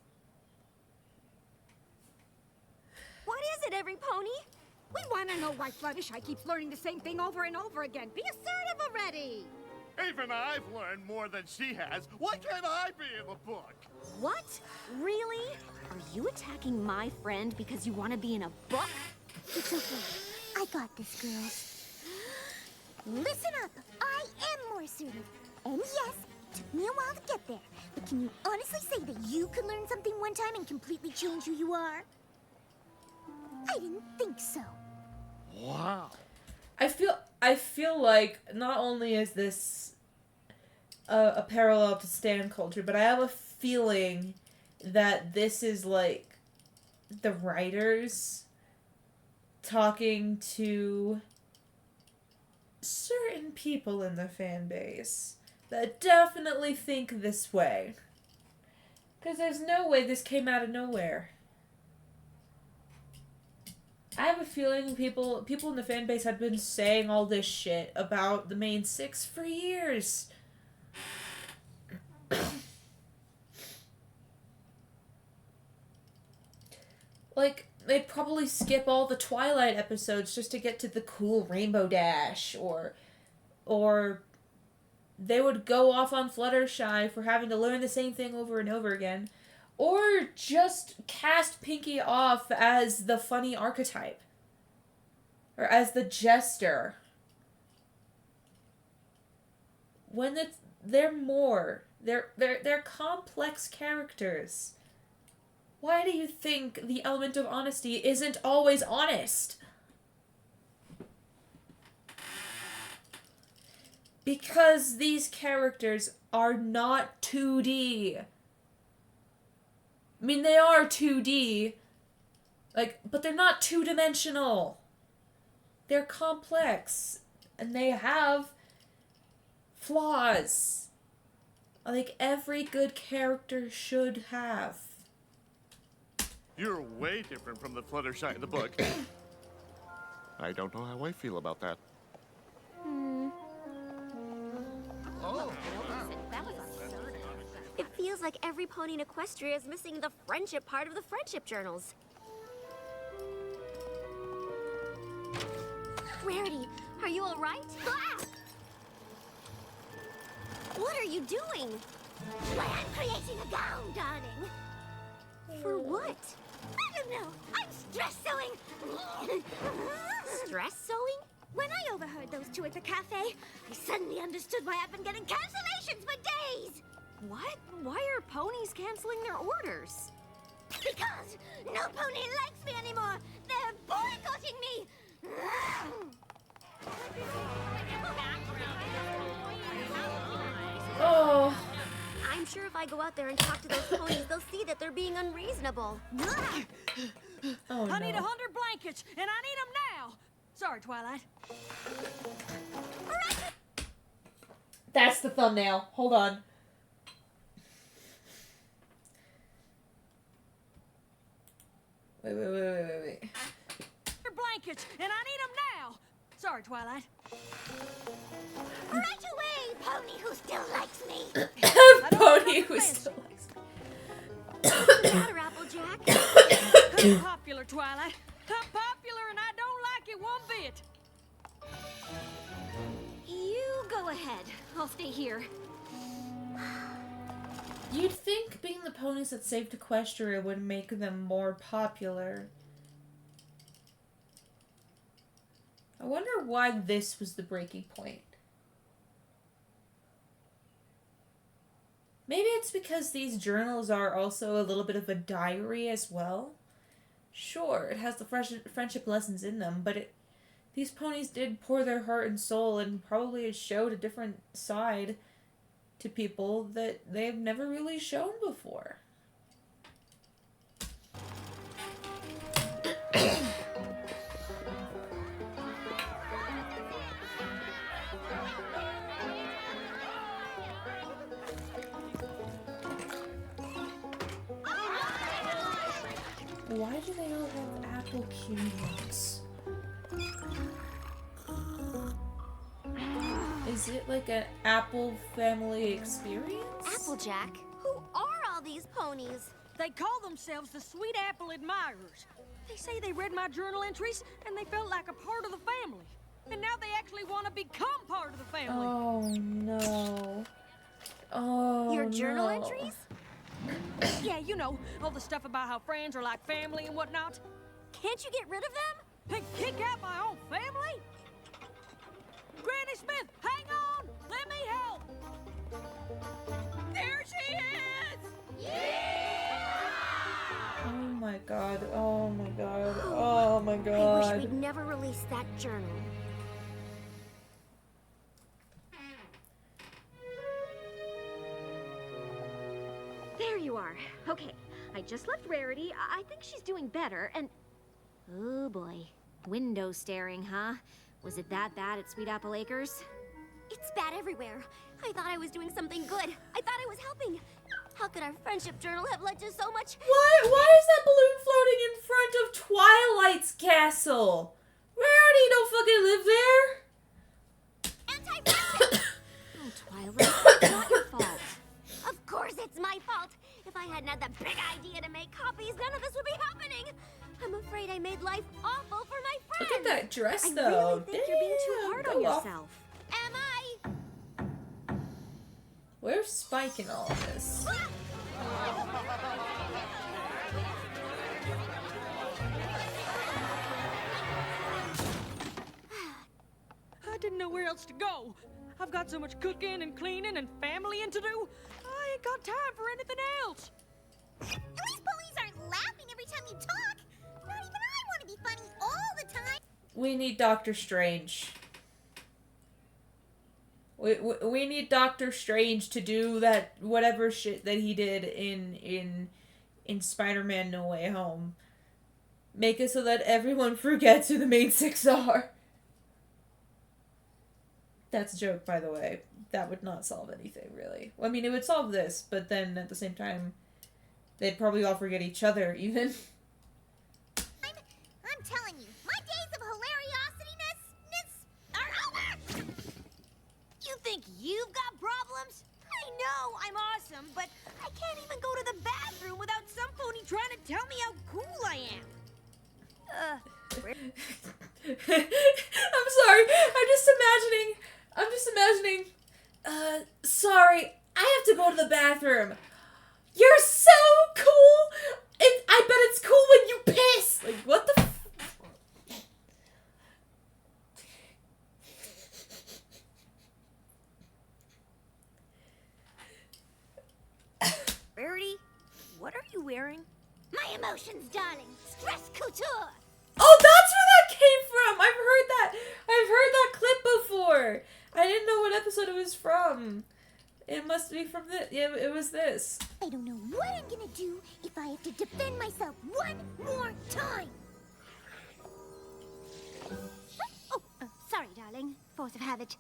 Speaker 5: What is it, every pony? We want to know why Fluttershy keeps learning the same thing over and over again. Be assertive already!
Speaker 13: Even I've learned more than she has. Why can't I be in the book?
Speaker 12: What? Really? Are you attacking my friend because you want to be in a book?
Speaker 15: It's okay. I got this, girls. Listen up. I am more assertive. And yes, it took me a while to get there. But can you honestly say that you could learn something one time and completely change who you are? I didn't think so.
Speaker 13: Wow.
Speaker 1: I feel like not only is this a parallel to stan culture, but I have a feeling that this is like the writers talking to certain people in the fan base that definitely think this way. Because there's no way this came out of nowhere. I have a feeling people in the fan base have been saying all this shit about the main six for years. Like, they'd probably skip all the Twilight episodes just to get to the cool Rainbow Dash, or they would go off on Fluttershy for having to learn the same thing over and over again, or just cast Pinky off as the funny archetype, or as the jester. When they're more, they're complex characters. Why do you think the element of honesty isn't always honest? Because these characters are not 2D. I mean, they are 2D, like, but they're not two-dimensional. They're complex, and they have flaws. Like every good character should have.
Speaker 13: You're way different from the Fluttershy in the book. I don't know how I feel about that.
Speaker 12: It feels like every pony in Equestria is missing the friendship part of the friendship journals. Rarity, are you all right? Ah! What are you doing?
Speaker 15: Why, I'm creating a gown, darling.
Speaker 12: For what?
Speaker 15: I don't know. I'm stress sewing.
Speaker 12: Stress sewing?
Speaker 15: When I overheard those two at the cafe, I suddenly understood why I've been getting cancellations for days.
Speaker 5: What? Why are ponies canceling their orders?
Speaker 15: Because no pony likes me anymore. They're boycotting me.
Speaker 1: Oh.
Speaker 12: I'm sure if I go out there and talk to those ponies, they'll see that they're being unreasonable.
Speaker 1: Oh,
Speaker 5: I need
Speaker 1: no.
Speaker 5: 100 blankets, and I need them now. Sorry, Twilight.
Speaker 1: That's the thumbnail. Hold on. Wait.
Speaker 5: 100 blankets, and I need them now. Sorry, Twilight.
Speaker 15: Right away, pony who still likes me.
Speaker 1: Pony who still likes me.
Speaker 12: What's the matter, Applejack?
Speaker 5: I'm popular, Twilight. I'm popular, and I don't like it one bit.
Speaker 10: You go ahead. I'll stay here.
Speaker 1: You'd think being the ponies that saved Equestria would make them more popular. I wonder why this was the breaking point. Maybe it's because these journals are also a little bit of a diary as well. Sure, it has the friendship lessons in them, but these ponies did pour their heart and soul and probably showed a different side to people that they've never really shown before. Why do they all have apple cubes? Is it like an Apple family experience?
Speaker 12: Applejack, who are all these ponies?
Speaker 5: They call themselves the Sweet Apple Admirers. They say they read my journal entries and they felt like a part of the family. And now they actually want to become part of the family.
Speaker 1: Oh no. Oh,
Speaker 12: Your journal
Speaker 1: no.
Speaker 12: entries?
Speaker 5: Yeah, you know, all the stuff about how friends are like family and whatnot.
Speaker 12: Can't you get rid of them?
Speaker 5: And kick out my own family? Granny Smith, hang on! Let me help! There she is!
Speaker 1: Oh my god. Oh my god. Oh my god.
Speaker 12: I wish we'd never released that journal.
Speaker 10: There you are. Okay, I just left Rarity. I think she's doing better, and... Oh boy. Window staring, huh? Was it that bad at Sweet Apple Acres?
Speaker 12: It's bad everywhere. I thought I was doing something good. I thought I was helping. How could our friendship journal have led to so much...
Speaker 1: Why is that balloon floating in front of Twilight's castle? Rarity don't fucking live there.
Speaker 12: Anti-friendship!
Speaker 10: Oh, Twilight, it's not your fault.
Speaker 12: Of course it's my fault. If I hadn't had the big idea to make copies, none of this would be happening. I'm afraid I made life awful for my friends.
Speaker 1: Look at that dress,
Speaker 10: I
Speaker 1: though.
Speaker 10: really think you're being too hard on
Speaker 1: Go off.
Speaker 10: yourself.
Speaker 12: Am I?
Speaker 1: Where's Spike in all of this?
Speaker 5: I didn't know where else to go. I've got so much cooking and cleaning and familying to do. I ain't got time for anything else.
Speaker 15: At least ponies aren't laughing every time you talk. Not even I want to be funny all the time.
Speaker 1: We need Doctor Strange. We need Doctor Strange to do that whatever shit that he did in Spider-Man No Way Home. Make it so that everyone forgets who the main six are. That's a joke, by the way. That would not solve anything, really. Well, I mean, it would solve this, but then at the same time, they'd probably all forget each other, even.
Speaker 15: I'm telling you, my days of hilariosity-ness are over!
Speaker 5: You think you've got problems? I know I'm awesome, but I can't even go to the bathroom without some pony trying to tell me how cool I am.
Speaker 1: I'm sorry. I'm just imagining. Sorry. I have to go to the bathroom. You're so cool. I bet it's cool when you piss. Like, what the
Speaker 5: Rarity, what are you wearing?
Speaker 15: My emotions, darling. Stress couture.
Speaker 1: Oh, that's where that came from. I've heard that clip before. I didn't know what episode it was from. It must be from this. Yeah, it was this.
Speaker 15: I don't know what I'm gonna do if I have to defend myself one more time.
Speaker 12: Oh, sorry, darling. Force of habit.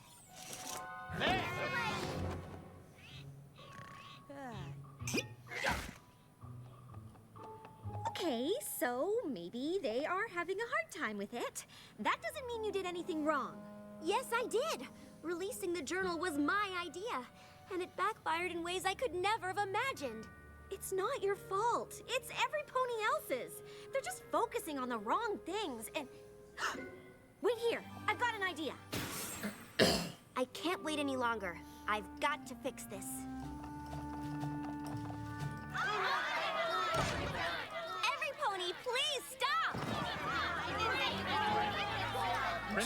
Speaker 10: Okay, so maybe they are having a hard time with it. That doesn't mean you did anything wrong.
Speaker 12: Yes, I did. Releasing the journal was my idea, and it backfired in ways I could never have imagined.
Speaker 10: It's not your fault. It's every pony else's. They're just focusing on the wrong things and... Wait here. I've got an idea.
Speaker 12: I can't wait any longer. I've got to fix this. Every pony, please stop!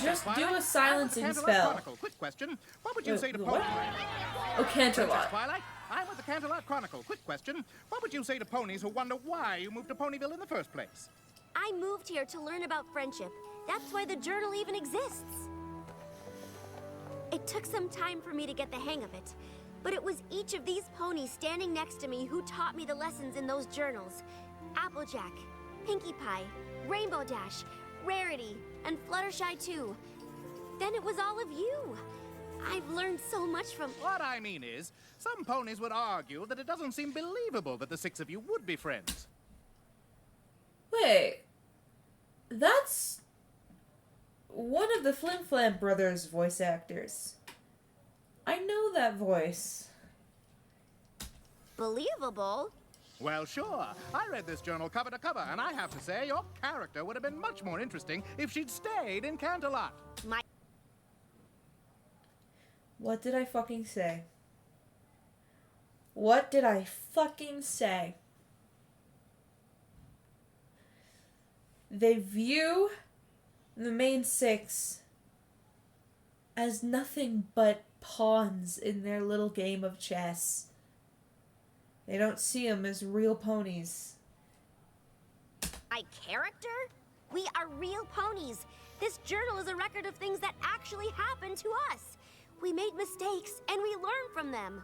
Speaker 1: Just do a silencing
Speaker 14: Canterlot
Speaker 1: spell.
Speaker 14: Chronicle. Quick question. What would you say to
Speaker 1: what?
Speaker 14: ponies?
Speaker 1: Oh, Canterlot.
Speaker 14: Princess Twilight, I'm with the Canterlot Chronicle. Quick question. What would you say to ponies who wonder why you moved to Ponyville in the first place?
Speaker 12: I moved here to learn about friendship. That's why the journal even exists. It took some time for me to get the hang of it, but it was each of these ponies standing next to me who taught me the lessons in those journals. Applejack, Pinkie Pie, Rainbow Dash, Rarity, and Fluttershy too. Then it was all of you. I've learned so much from...
Speaker 14: What I mean is, some ponies would argue that it doesn't seem believable that the six of you would be friends.
Speaker 1: Wait. That's one of the Flim Flam Brothers voice actors. I know that voice.
Speaker 12: Believable?
Speaker 14: Well, sure. I read this journal cover to cover, and I have to say, your character would have been much more interesting if she'd stayed in Canterlot.
Speaker 1: What did I fucking say? What did I fucking say? They view the main six as nothing but pawns in their little game of chess. They don't see them as real ponies.
Speaker 12: My character? We are real ponies. This journal is a record of things that actually happened to us. We made mistakes, and we learned from them.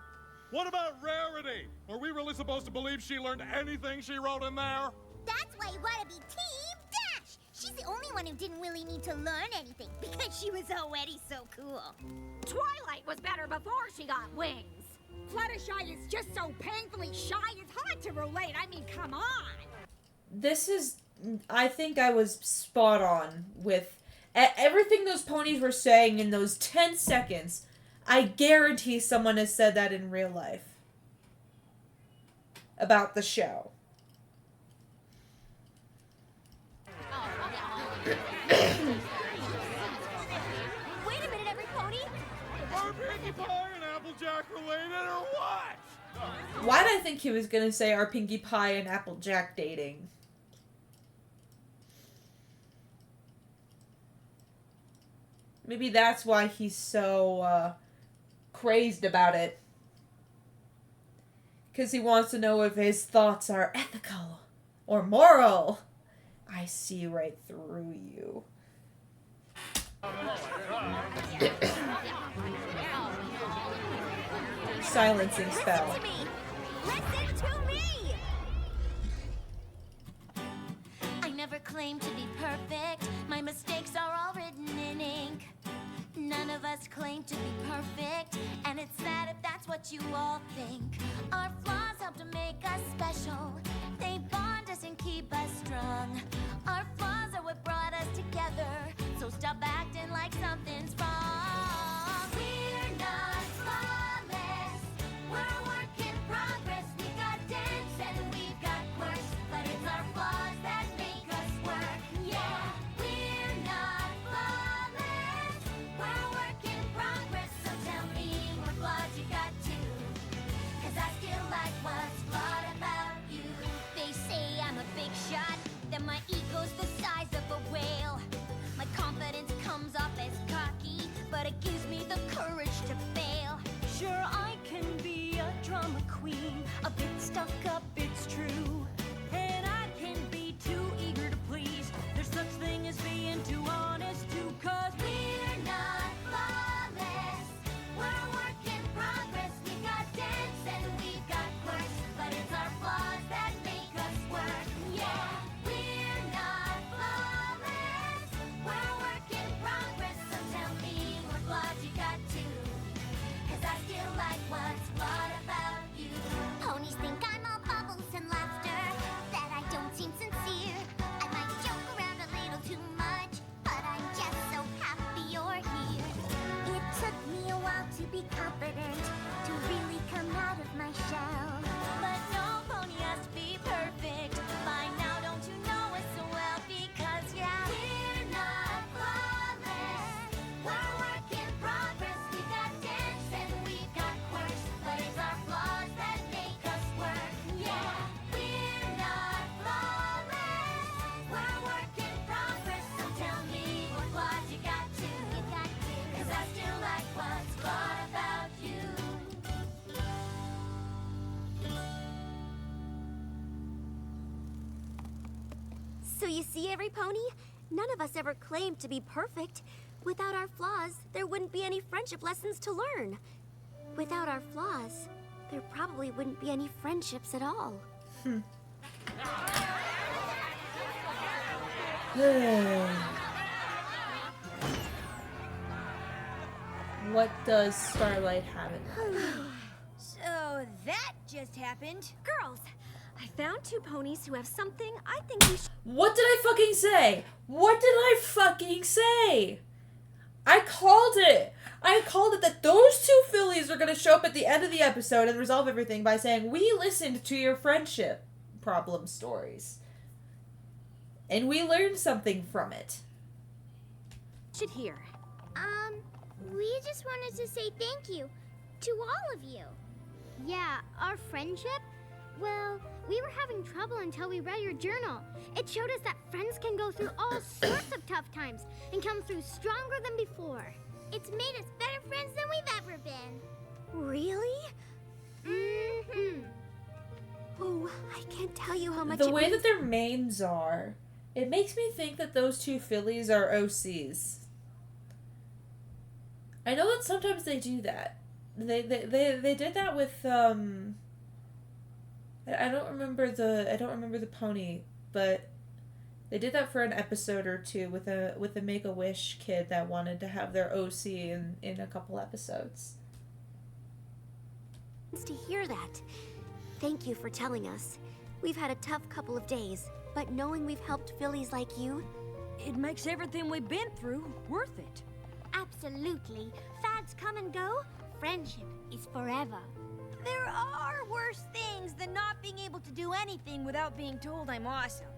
Speaker 16: What about Rarity? Are we really supposed to believe she learned anything she wrote in there?
Speaker 15: That's why you want to be Team Dash. She's the only one who didn't really need to learn anything because she was already so cool.
Speaker 10: Twilight was better before she got wings. Fluttershy is just so painfully shy, it's hard to relate. I mean, come on.
Speaker 1: This is... I think I was spot on with everything those ponies were saying in those 10 seconds. I guarantee someone has said that in real life. About the show.
Speaker 12: Wait a minute, every pony.
Speaker 16: Are Pinkie Pie and Applejack related or what?
Speaker 1: Why did I think he was gonna say are Pinkie Pie and Applejack dating? Maybe that's why he's so, crazed about it. Because he wants to know if his thoughts are ethical. or moral. I see right through you. Silencing spell.
Speaker 2: Listen to me! Listen to me! I never claimed to be perfect. My mistakes are all written in ink. None of us claim to be perfect, and it's sad if that's what you all think. Our flaws help to make us special. They bond us and keep us strong. Our flaws are what brought us together, so stop acting like something's wrong. We're not flawless. We're a work in progress. We got dents and we've got quirks, but it's our flaws that make us work. Yeah, we're not flawless. We're a work in progress, so tell me what flaws you got too. 'Cause I still like what's flawed about you. They say I'm a big shot, that my ego's the size of a whale. My confidence comes off as cocky, but it gives me the courage to fail. Sure, I can be a drama queen, a bit stuck up, it's true. And I can be too eager to please. There's such thing as being too honest too, 'cause we're not flawless. We're a work in progress. We got dents and we've got quirks, but it's our flaws that make us work. Yeah, we're not flawless. We're a work in progress, so tell me what flaws you got too. 'Cause I still like what's flawed about you. Ponies think I'm all bubbles and laughter, that I don't seem sincere. I might joke around a little too much, but I'm just so happy you're here. It took me a while to be confident, to really come out of my shell. But no pony has to be perfect. By now, don't you know us so well? Because yeah, we're not flawless. We're a work in progress. We got dents and we've got quirks, but it's our flaws that make us work. Yeah, we're not flawless. We're a work in progress, so tell me what flaws you got too. 'Cause I still like what's flawed about you. So you see, every pony, none of us ever claimed to be perfect. Without our flaws, there wouldn't be any friendship lessons to learn. Without our flaws, there probably wouldn't be any friendships at all.
Speaker 1: What does Starlight have in mind?
Speaker 5: So that just happened.
Speaker 10: Girls, I found 2 ponies who have something I think we should...
Speaker 1: What did I fucking say? What did I fucking say? I called it. I called it that those 2 fillies are going to show up at the end of the episode and resolve everything by saying, we listened to your friendship problem stories. And we learned something from it.
Speaker 10: should hear.
Speaker 15: We just wanted to say thank you to all of you. Yeah, our friendship? Well, we were having trouble until we read your journal. It showed us that friends can go through all sorts of tough times and come through stronger than before. It's made us better friends than we've ever been.
Speaker 12: Really?
Speaker 15: Mm-hmm.
Speaker 12: Oh, I can't tell you how much
Speaker 1: The way that their manes are, it makes me think that those 2 fillies are OCs. I know that sometimes they do that. They did that with I don't remember the pony, but they did that for an episode or 2 with a Make-A-Wish kid that wanted to have their OC in a couple episodes.
Speaker 12: To hear that. Thank you for telling us. We've had a tough couple of days, but knowing we've helped fillies like you,
Speaker 5: it makes everything we've been through worth it.
Speaker 15: Absolutely. Fads come and go. Friendship is forever.
Speaker 5: There are worse things than not being able to do anything without being told I'm awesome.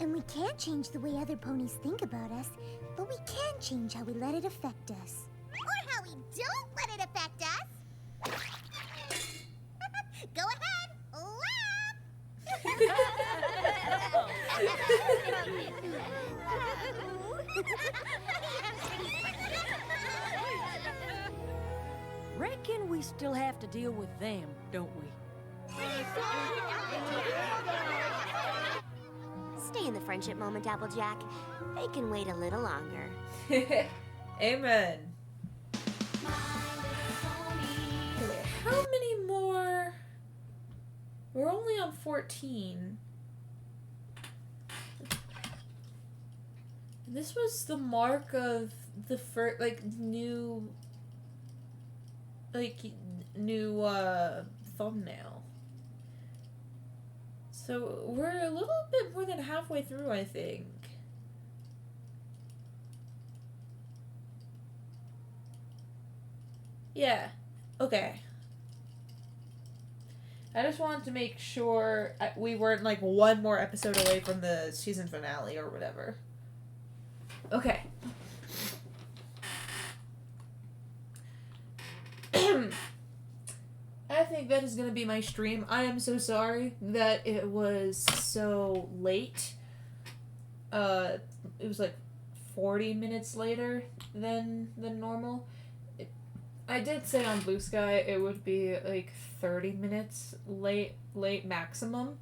Speaker 15: And we can't change the way other ponies think about us, but we can change how we let it affect us. Or how we don't let it affect us. Go ahead,
Speaker 5: Reckon we still have to deal with them, don't we?
Speaker 12: Stay in the friendship moment, Applejack. They can wait a little longer.
Speaker 1: Amen. Okay, how many more? We're only on 14. This was the mark of the first, like, new thumbnail. So we're a little bit more than halfway through, I think. Yeah. Okay. I just wanted to make sure we weren't like one more episode away from the season finale or whatever. Okay. I think that is going to be my stream. I am so sorry that it was so late. It was like 40 minutes later than normal. I did say on Blue Sky it would be like 30 minutes late maximum,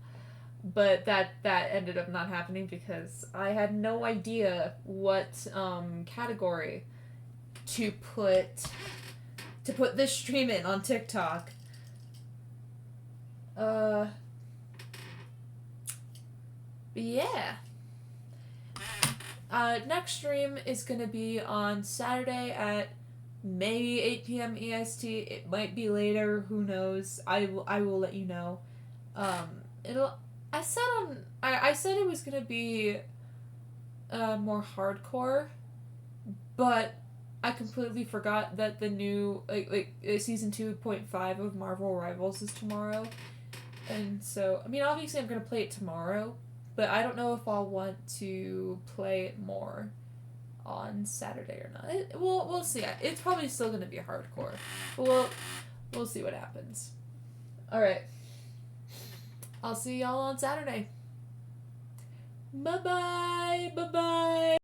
Speaker 1: but that ended up not happening because I had no idea what category to put this stream in on TikTok. Yeah. Next stream is gonna be on Saturday at maybe 8 p.m. EST. It might be later. Who knows? I will let you know. I said it was gonna be more hardcore, but I completely forgot that the new season 2.5 of Marvel Rivals is tomorrow, and so I mean obviously I'm gonna play it tomorrow, but I don't know if I'll want to play it more on Saturday or not. We'll see. It's probably still gonna be hardcore. But we'll see what happens. All right. I'll see y'all on Saturday. Bye bye. Bye bye.